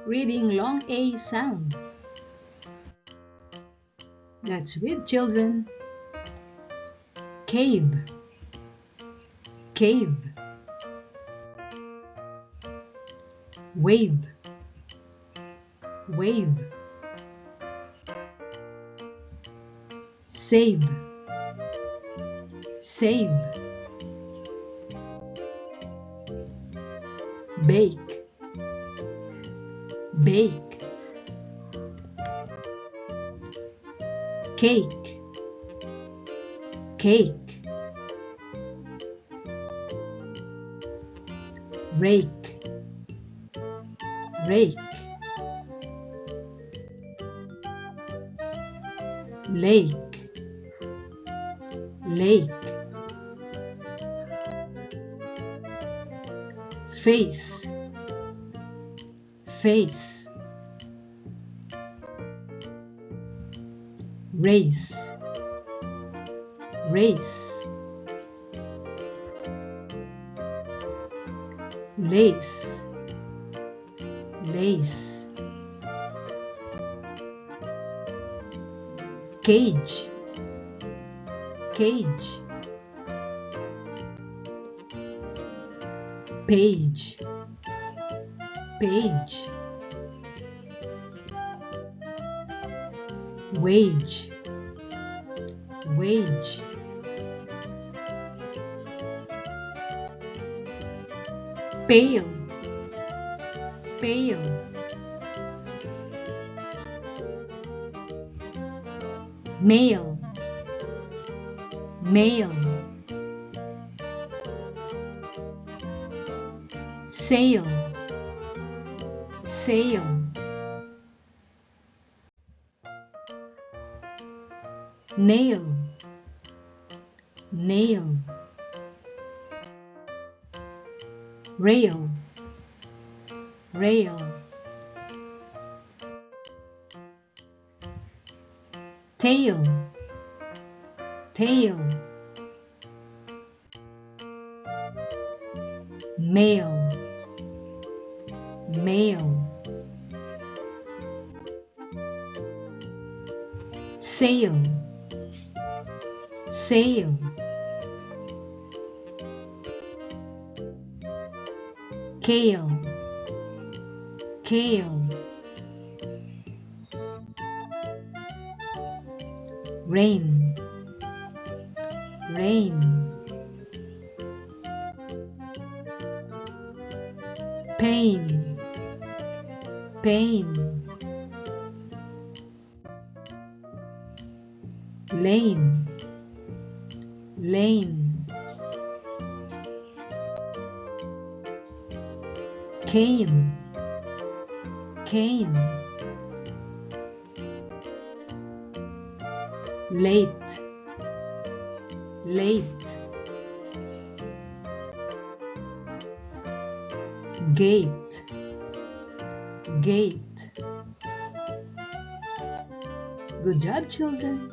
Reading long A sound. Let's read, children. Cave, cave. Wave, wave. Save, save. Bake, bake. Cake, cake. Rake, rake. Lake, lake. Face, face. Race, race. Lace, lace. Cage, cage. Page, page. Wage, wage. Pail, pail. Mail, mail. Sail, sail. Nail, nail. Rail, rail. Tail, tail. Mail, mail. Sail, sail. Kale, kale. Rain, rain. Pain, pain. Lane, lane. Cane, cane. Late, late. Gate, gate. Good job, children.